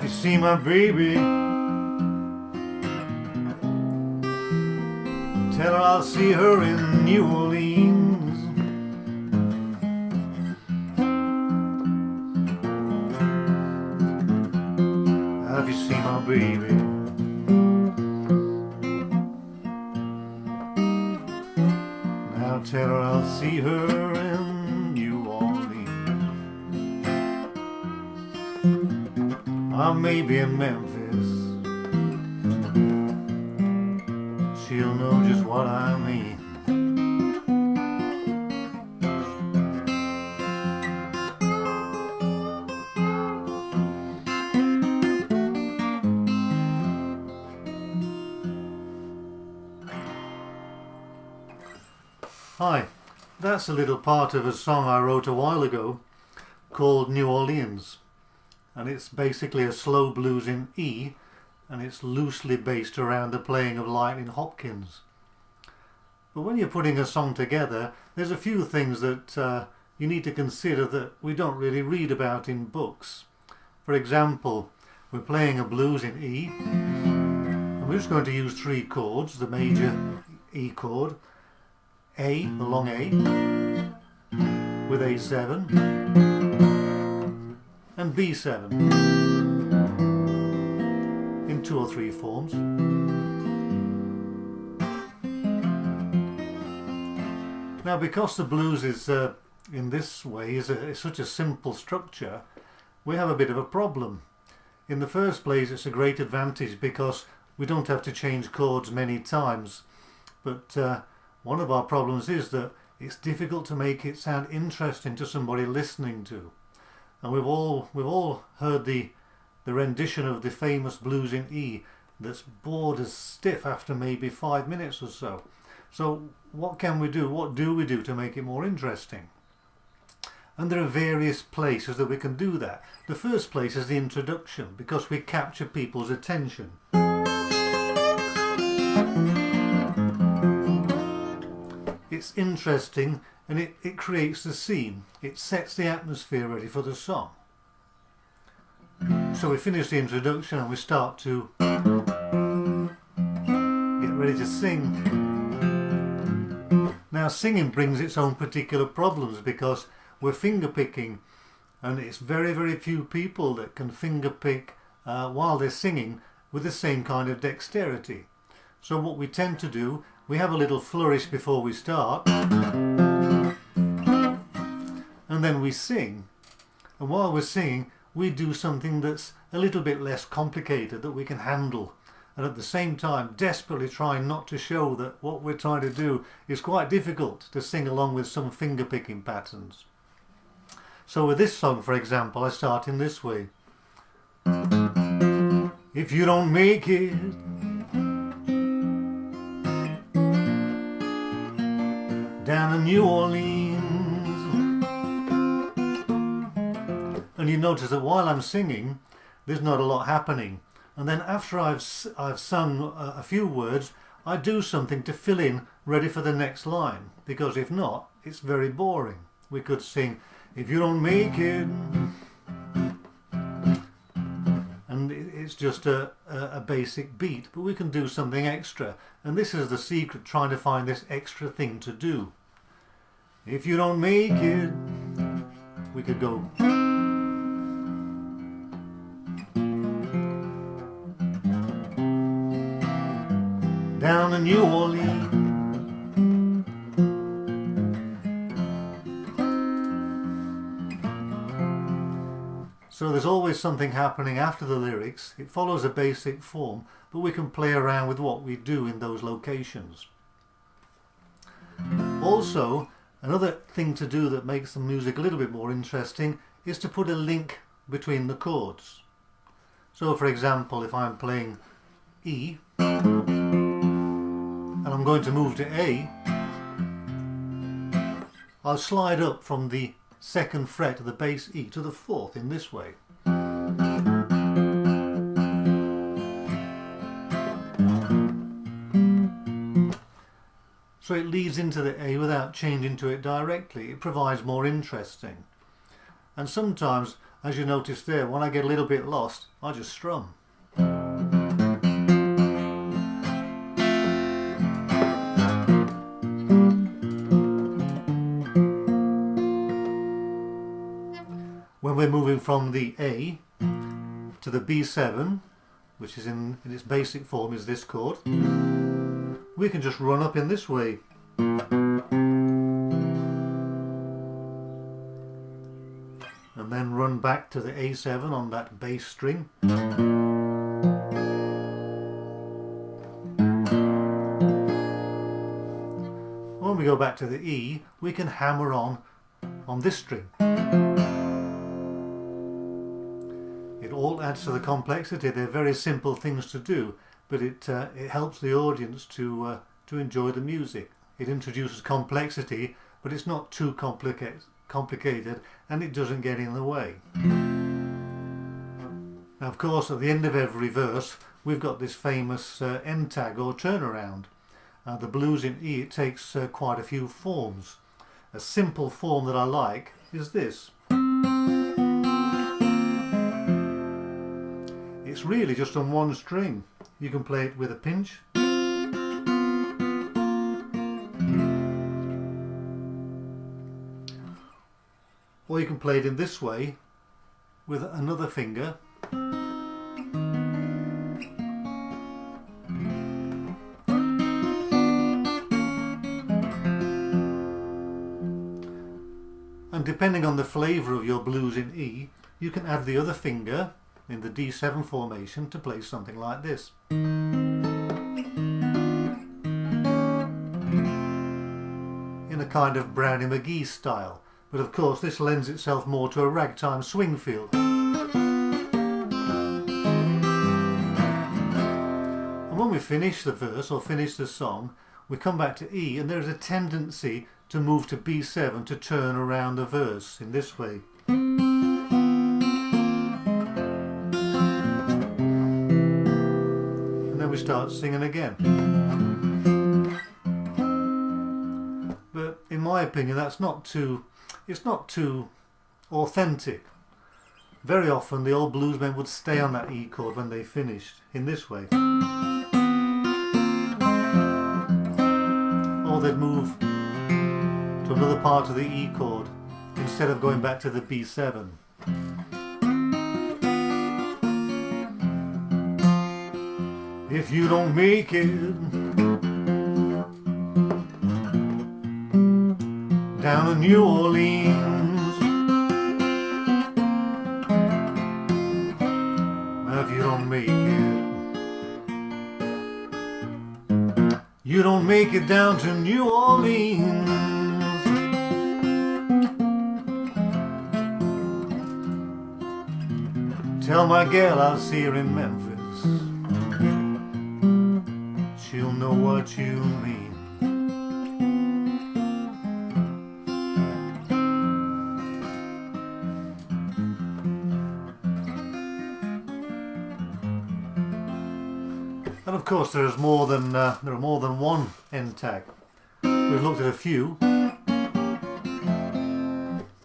you see my baby, tell her I'll see her in New Orleans. Have you seen my baby? Now tell her I'll see her in New Orleans. I may be in Memphis, she'll know just what I mean. Hi, that's a little part of a song I wrote a while ago called New Orleans, and it's basically a slow blues in E, and it's loosely based around the playing of Lightning Hopkins. But when you're putting a song together, there's a few things that you need to consider that we don't really read about in books. For example, we're playing a blues in E, and we're just going to use three chords: the major E chord, A, the long A, with A7, and B7 in 2 or 3 forms. Now, because the blues is in this way is such a simple structure, we have a bit of a problem. In the first place, it's a great advantage because we don't have to change chords many times, but one of our problems is that it's difficult to make it sound interesting to somebody listening to. And we've all heard the rendition of the famous blues in E that's bored as stiff after maybe 5 minutes or so. So what can we do? What do we do to make it more interesting? And there are various places that we can do that. The first place is the introduction, because we capture people's attention. It's interesting, and it creates the scene. It sets the atmosphere ready for the song. So we finish the introduction and we start to get ready to sing. Now, singing brings its own particular problems because we're finger picking, and it's very, very few people that can finger pick while they're singing with the same kind of dexterity. So what we tend to do, we have a little flourish before we start, and then we sing. And while we're singing, we do something that's a little bit less complicated, that we can handle, and at the same time desperately trying not to show that what we're trying to do is quite difficult to sing along with some finger picking patterns. So with this song, for example, I start in this way. If you don't make it down in New Orleans. And you notice that while I'm singing, there's not a lot happening. And then after I've sung a few words, I do something to fill in, ready for the next line. Because if not, it's very boring. We could sing, if you don't make it. And it's just a basic beat, but we can do something extra. And this is the secret, trying to find this extra thing to do. If you don't make it, we could go. Down in New Orleans. So there's always something happening after the lyrics. It follows a basic form, but we can play around with what we do in those locations. Also, another thing to do that makes the music a little bit more interesting is to put a link between the chords. So for example, if I'm playing E and I'm going to move to A, I'll slide up from the 2nd fret of the bass E to the 4th in this way. So it leads into the A without changing to it directly. It provides more interesting. And sometimes as you notice there, when I get a little bit lost, I just strum. When we're moving from the A to the B7, which is in its basic form is this chord, we can just run up in this way. And then run back to the A7 on that bass string. When we go back to the E, we can hammer on this string. It all adds to the complexity. They're very simple things to do, but it helps the audience to enjoy the music. It introduces complexity, but it's not too complicated, and it doesn't get in the way. Now, of course, at the end of every verse, we've got this famous end tag or turnaround. The blues in E, it takes quite a few forms. A simple form that I like is this. It's really just on one string. You can play it with a pinch. Or you can play it in this way with another finger. And depending on the flavour of your blues in E, you can add the other finger in the D7 formation to play something like this. In a kind of Brownie McGee style, but of course this lends itself more to a ragtime swing feel. And when we finish the verse or finish the song, we come back to E, and there's a tendency to move to B7 to turn around the verse in this way. We start singing again. But in my opinion, it's not too authentic. Very often the old bluesmen would stay on that E chord when they finished in this way, or they'd move to another part of the E chord instead of going back to the B7. If you don't make it down in New Orleans, if you don't make it, you don't make it down to New Orleans. Tell my gal I'll see her in Memphis. She'll know what you mean. And of course there are more than one end tag. We've looked at a few.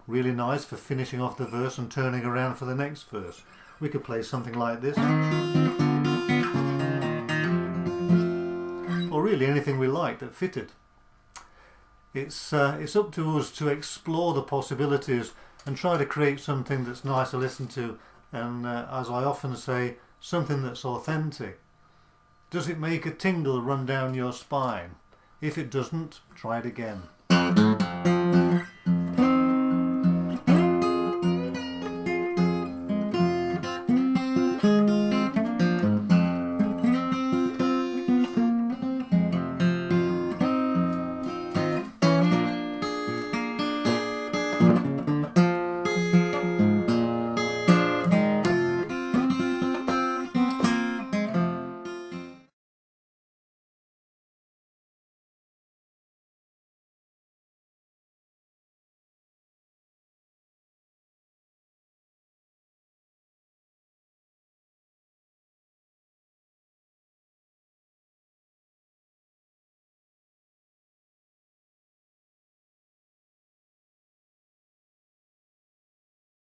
Really nice for finishing off the verse and turning around for the next verse. We could play something like this. Or really anything we like that fitted. It's up to us to explore the possibilities and try to create something that's nice to listen to, and as I often say, something that's authentic. Does it make a tingle run down your spine? If it doesn't, try it again.